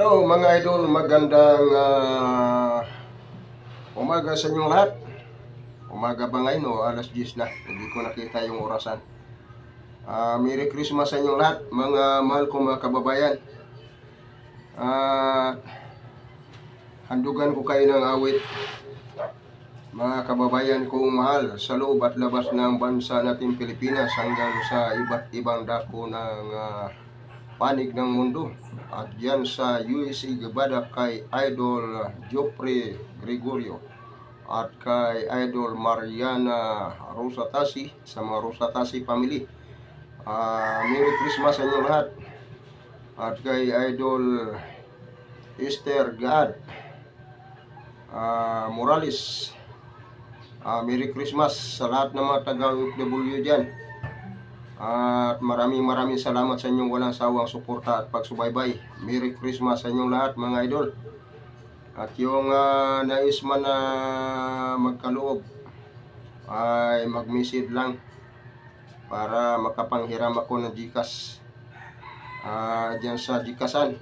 Hello mga idol, magandang umaga sa inyong lahat. Umaga ba ngayon o alas 10 na? Hindi ko nakita yung orasan. Merry Christmas sa inyong lahat, mga mahal kong mga kababayan. Handugan ko kayo ng awit, mga kababayan kong mahal, sa loob at labas ng bansa natin Pilipinas hanggang sa iba't ibang dako ng panig ng mundo. At yan sa USA, gabada kay Idol Joffrey Gregorio at kay Idol Mariana Rosatasi sa mga Rosatasi family. Merry Christmas sa inyo lahat. At kay Idol Esther Gaad Morales, Merry Christmas sa lahat ng mga taga-OFW dyan. At maraming salamat sa inyong walang sawang suporta at pagsubaybay. Merry Christmas sa inyong lahat mga idol. At yung nais man na magkaloob ay mag-message lang para makapanghiram ako ng GCash dyan sa GCashan.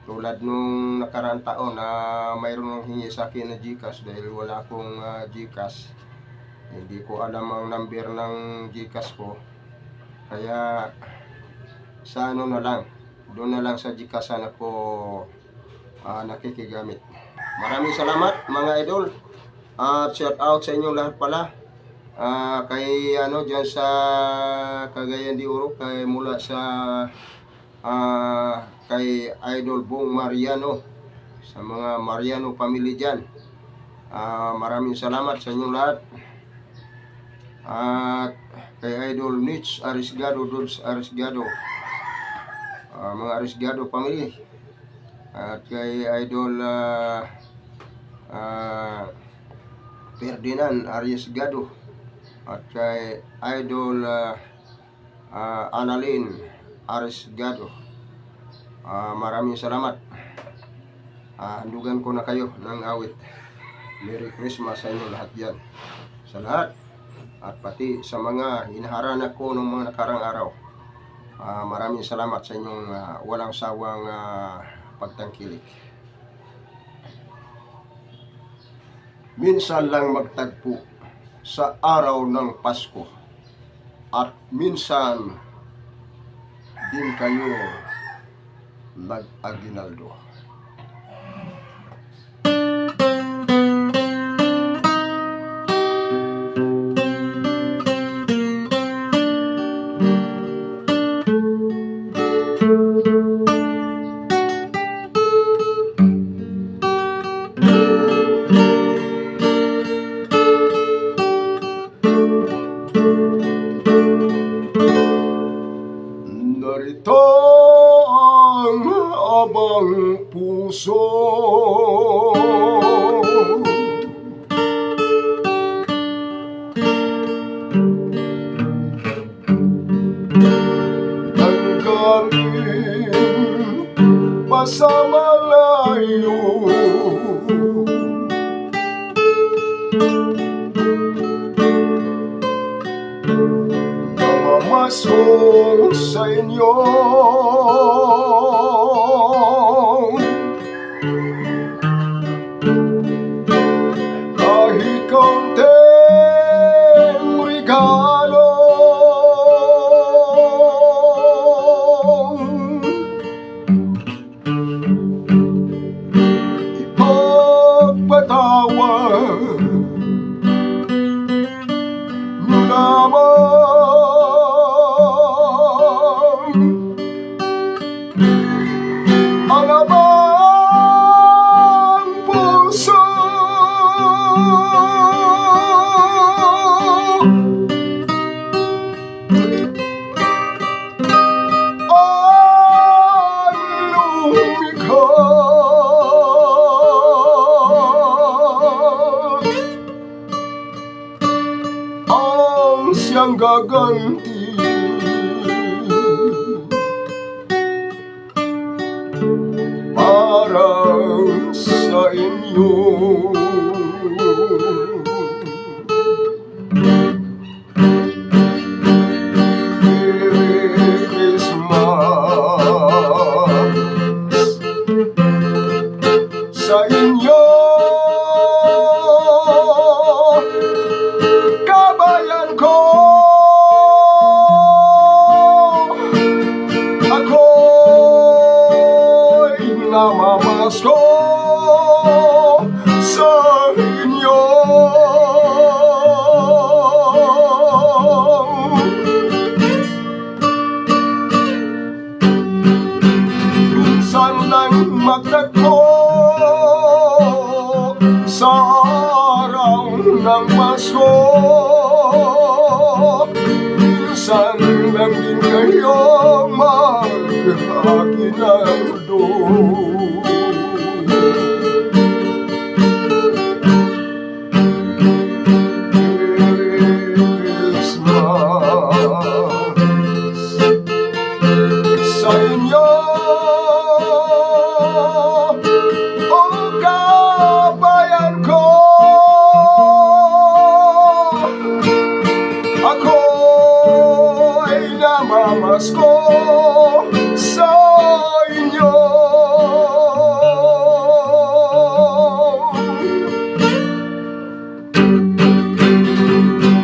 Tulad nung nakaraang taon na mayroon hingi sa akin ng GCash dahil wala akong GCash. Hindi ko alam ang number ng GCash ko. Kaya sa ano na lang, doon na lang sa GCashan ako nakikigamit. Maraming salamat mga idol. Shout out sa inyong lahat pala. Kay ano diyan sa Cagayan de Oro, kay mula sa kay Idol Bong Mariano, sa mga Mariano family diyan. Maraming salamat sa inyong lahat. At kay Idol Nitch Arisgado, Dodge Arisgado, mga Arisgado family. At kay Idol Ferdinand Arisgado. At kay Idol Annalyn Arisgado. Maraming salamat. Handugan ko na kayo ng awit. Merry Christmas sa inyo lahat yan. Sa lahat. At pati sa mga hinaharan ko ng mga nakarang araw. Maraming salamat sa inyong walang sawang pagtangkilik. Minsan lang magtagpo sa araw ng Pasko. At minsan din kayo nag-aginaldo. Narito ang abang puso, nanggaling pa sa malayo, namamasok sa inyo. Kahit kaunting regalo, ipagpatawad nyo lamang ang abang puso. Ang lumikha ang siyang gaganti para sa inyo. Merry Christmas. namamasko sa inyo. Minsan lang magtagpo sa araw ng Pasko, minsan lang din kayo mag-aginaldo. Merry Christmas sa inyo, o kabayan ko. Ako ay namamasko sa inyo.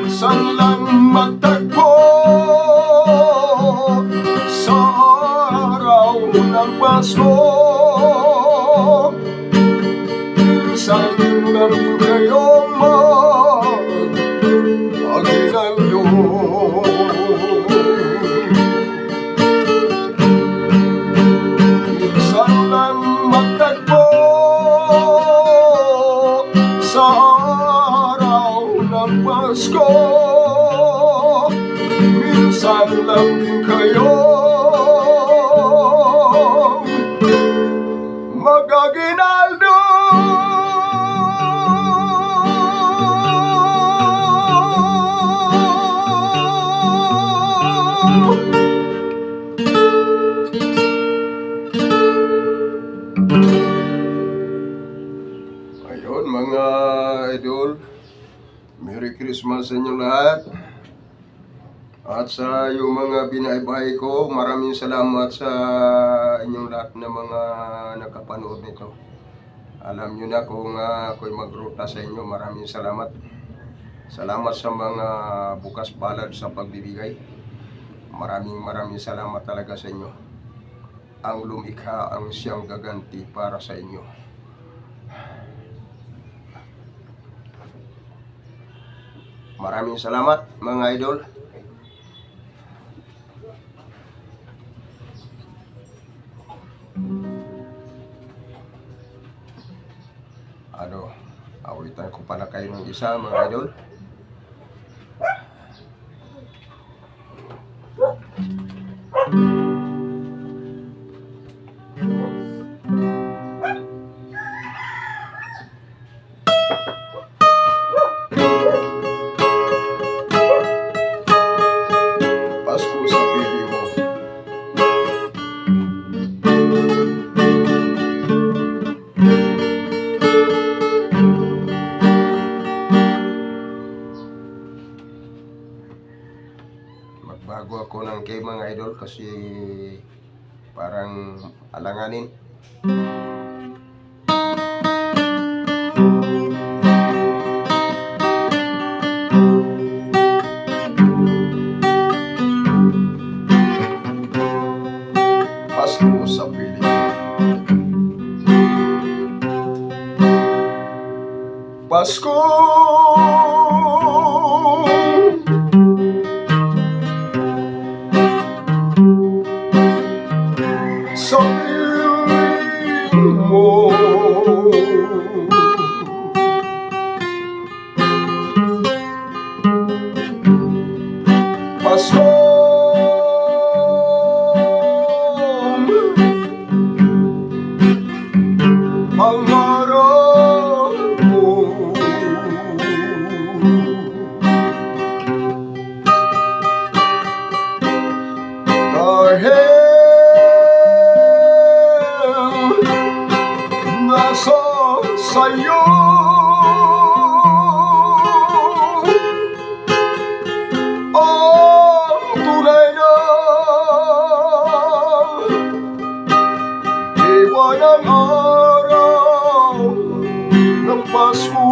Minsan lang magtagpo sa araw ng Pasko, minsan lang kayong mag-aginaldo. Minsan lang magtagpo sa araw ng Pasko, minsan lang din kayo mag-aginaldo. Ayun mga idol, Merry Christmas sa inyo lahat. At sa yung mga binaybay ko, maraming salamat sa inyong lahat na mga nakapanood nito. Alam nyo na kung ako'y magruta sa inyo, maraming salamat. Salamat sa mga bukas palad sa pagbibigay. Maraming salamat talaga sa inyo. Ang lumikha ang siyang gaganti para sa inyo. Maraming salamat mga idol. Awitan ko pala kayo ng isa mga idol. Pasko sa piling mo. Magbago ako ng kay mga idol kasi parang alanganin. Pasko sa piling. Pasko sa piling mo. Pasko ang araw mo. Dahil nasa sa'yo ang tunay na liwanag araw ng Pasko.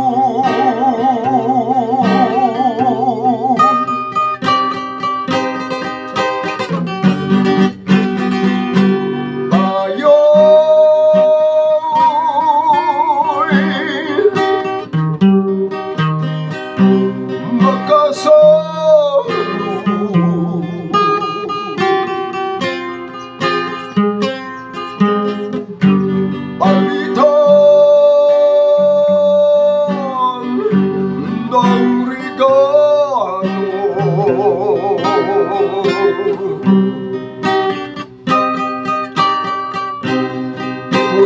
Tayo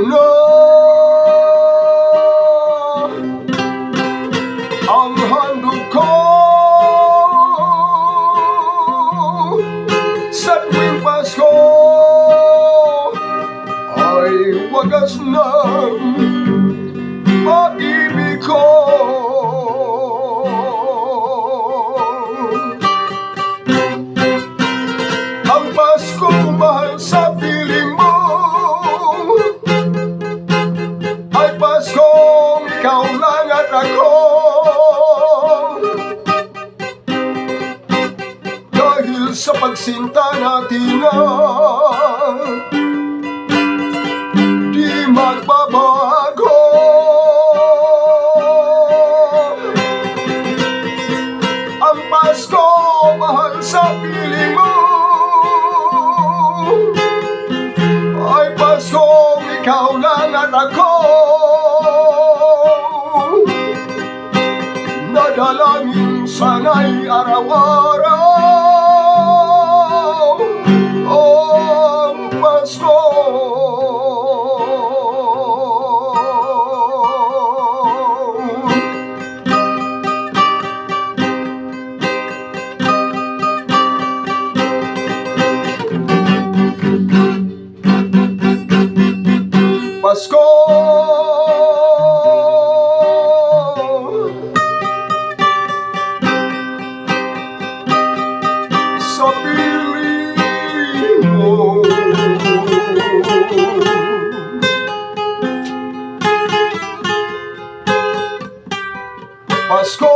na ang handog ko sa tuwing Pasko ay wagas ng pag-ibig ko. Ang Pasko mahal sa piling mo ay Paskong ikaw lang at ako. Dahil sa pagsinta natin na di magbabago. Ang Pasko mahal sa piling mo ay Paskong ikaw lang at ako. Nadalangin sana'y araw-araw ang Pasko. Pasko sa piling mo. Paskong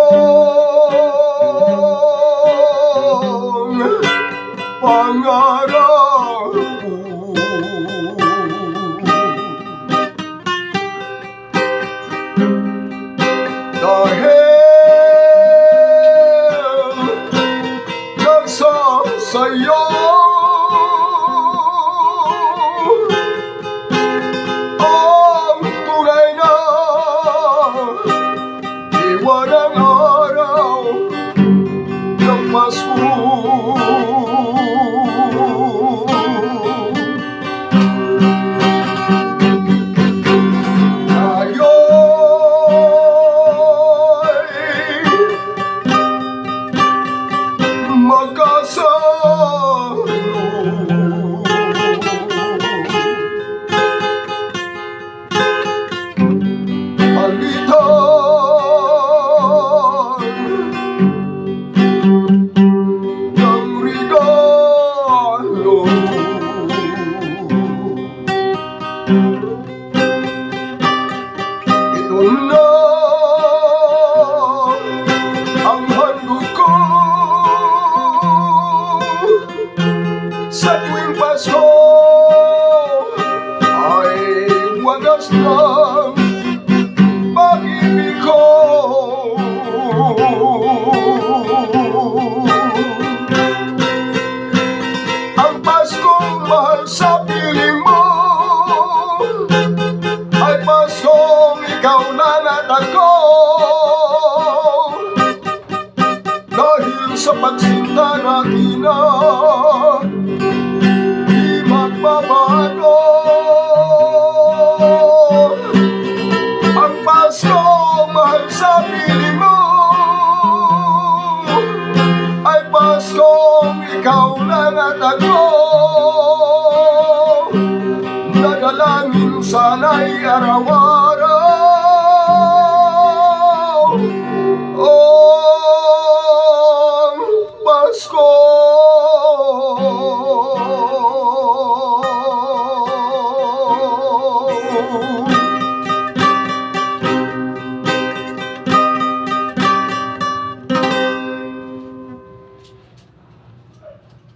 pangarap ko. Dahil nagsasayaw ang tunay na diwa ng araw ng Pasko. Ito na ang handog ko sa tuwing Pasko ay wagas ng pag-ibig ko. Ang Paskong mahal sa piling mo ay Paskong ikaw lang at ako. Dahil sa pagsinta natin na di magbabago. Ang Paskong mahal sa piling mo ay Paskong ikaw lang at ako. Nadalangin sana'y araw-araw ang Pasko.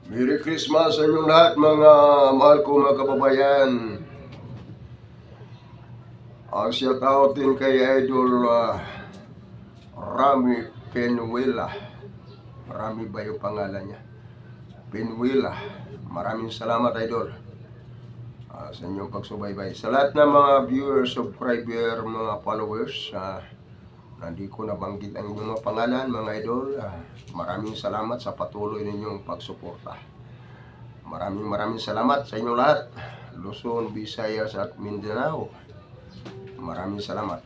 Merry Christmas sa inyong lahat, mga mahal ko mga kababayan. Ang shout out din kay Idol Rami Penuela. Rami ba yung pangalan niya? Penuela. Maraming salamat, Idol, sa inyong pagsubaybay. Sa lahat ng mga viewers, subscriber, mga followers, hindi ko nabanggit ang inyong mga pangalan, mga Idol. Maraming salamat sa patuloy ninyong pagsuporta. Maraming salamat sa inyong lahat. Luzon, Visayas at Mindanao. Maraming salamat.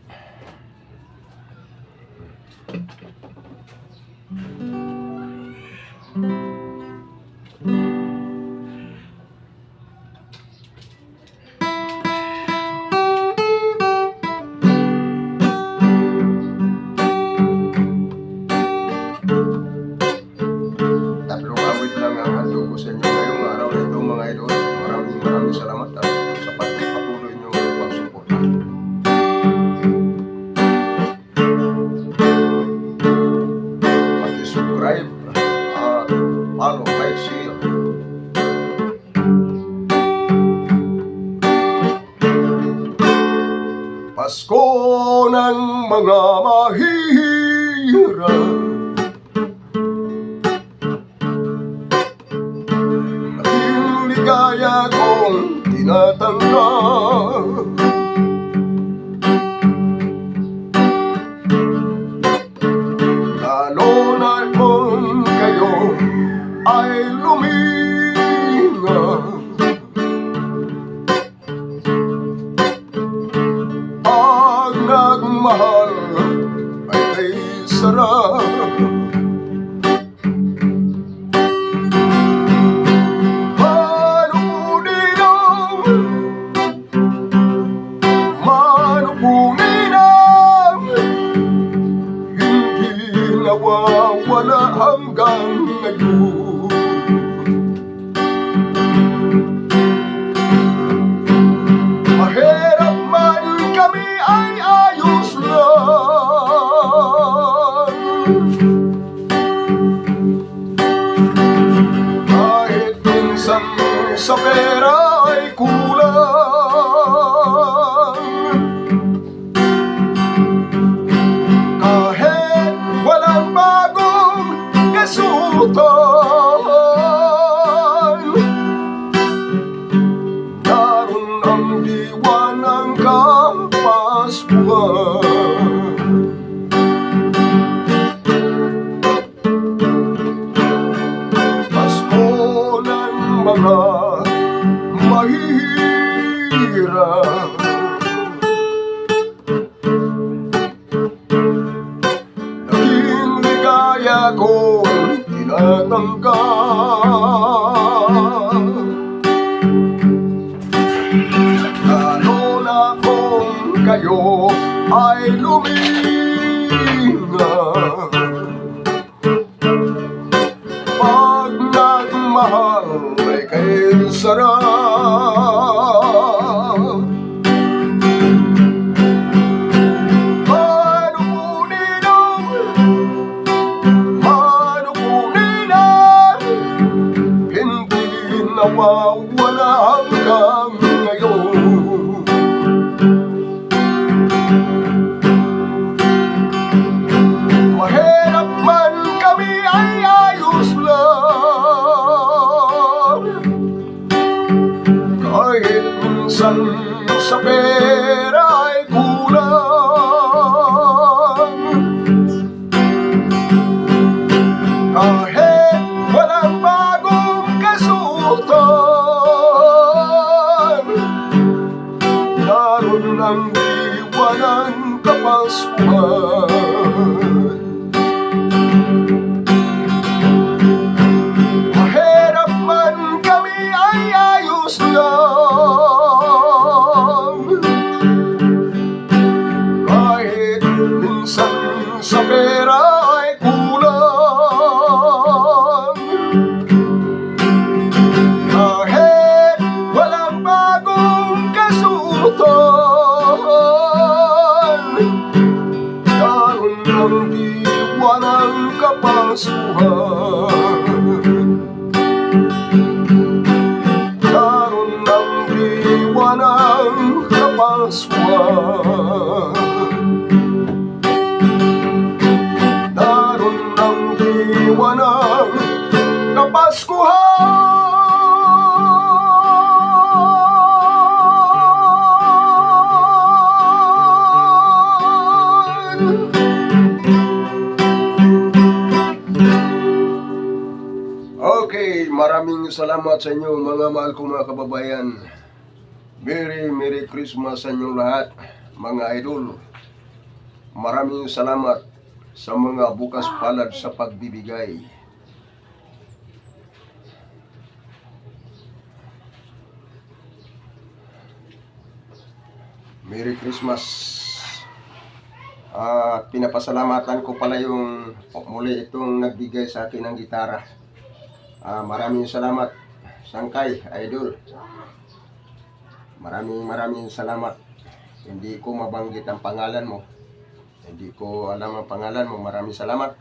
Tatlong awit lang ang handog ko sa inyo ngayong araw na ito mga idol. Maraming salamat at sa patuloy nyo pagsuporta. Pag-subscribe at follow, like, share. Pasko ng mga mahihirap, ligaya kong tinatanggap. Lalo na kung kayo ay luminga, pag nagmahal ay kay sarap. Nawawala hanggang ngayon. Mahirap man kami ay ayos lang, kahit minsan sa pera ay kulang. Kahit walang bagong kasutan, daron ang diwa ng Kapaskuhan. Pasko ng mga mahihirap, naging ligaya kong tinatanggap. Lalo na kung kayo ay luminga, pag nagmahal ay kay sarap. Nawawala hanggang ngayon. Mahirap man kami ay ayos lang, kahit minsan sa pera ay kulang. Kahit walang bagong kasutan, daron ng diwa ng Kapaskuhan. Mahirap man kami ay ayos lang, kahit minsan sa pera ay kulang. Kahit walang bagong kasutan, daron ng diwa ng Kapaskuhan. Daron ng diwa ng Kapaskuhan. Daron ng diwa ng Kapaskuhan. Okay, maraming salamat sa inyo mga mahal kong mga kababayan. Merry Christmas sa inyong lahat, mga idol. Maraming salamat sa mga bukas palad sa pagbibigay. Merry Christmas. At pinapasalamatan ko pala yung muli itong nagbigay sa akin ng gitara. Maraming salamat, Sangkay, idol. Maraming salamat. Hindi ko mabanggit ang pangalan mo. Hindi ko alam ang pangalan mo. Maraming salamat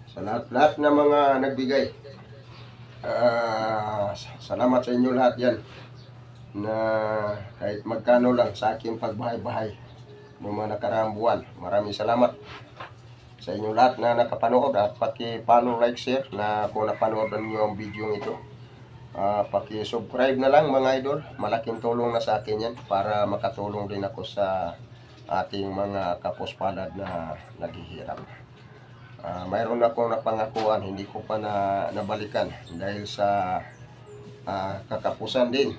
sa lahat ng mga nagbigay. Salamat sa inyo lahat yan, na kahit magkano lang sa aking pagbahay-bahay ng mga nakaraang buwan. Maraming salamat sa inyo lahat na nakapanood, at paki-follow, like, share na kung napanood niyo ang video ito. Paki-subscribe na lang, mga idol. Malaking tulong na sa akin yan para makatulong din ako sa ating mga kapuspalad na naghihirap. Mayroon akong napangakuan, hindi ko pa nabalikan dahil sa katapusan din.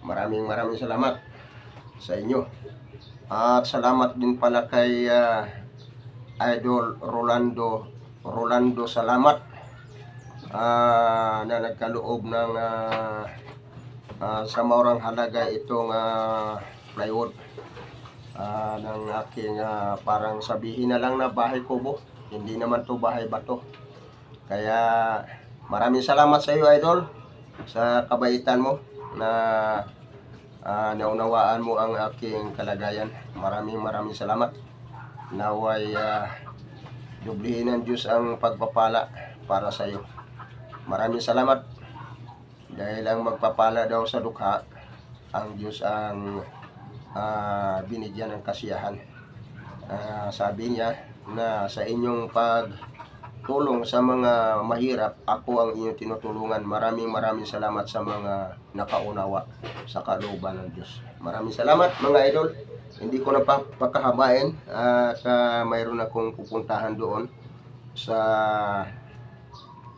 Maraming salamat sa inyo. At salamat din pala kay Idol Rolando Salamat, na nagkaloob ng sa maurang halaga itong plywood ng aking parang sabihin na lang na bahay kubo. Hindi naman to bahay bato. Kaya maraming salamat sa iyo, idol, sa kabaitan mo na naunawaan mo ang aking kalagayan. Maraming salamat. Naway dublihin ng Diyos ang pagpapala para sa iyo. Maraming salamat, dahil ang magpapala daw sa dukha, ang Diyos ang binigyan ng kasiyahan. Sabi niya na sa inyong pagtulong sa mga mahirap, ako ang inyong tinutulungan. Maraming salamat sa mga nakaunawa sa kalooban ng Diyos. Maraming salamat, mga idol. Hindi ko na pakahabain at mayroon akong pupuntahan doon sa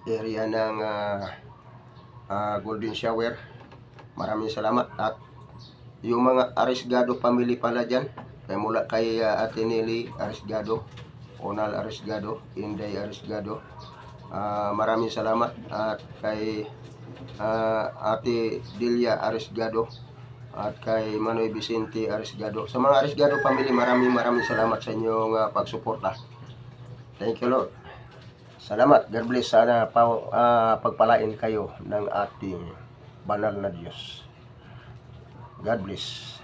area ng Golden Shower. Maraming salamat. At yung mga Arisgado family pala dyan, mula kay Ate Nelly Arisgado, Onal Arisgado, Inday Arisgado, maraming salamat. At kay Ate Delia Arisgado, at kay Manoy Vicente Arisgado. Sa mga Arisgado family, maraming salamat sa inyong pagsuporta. Thank you, Lord. Salamat. God bless. Sana pagpalain kayo ng ating banal na Diyos. God bless.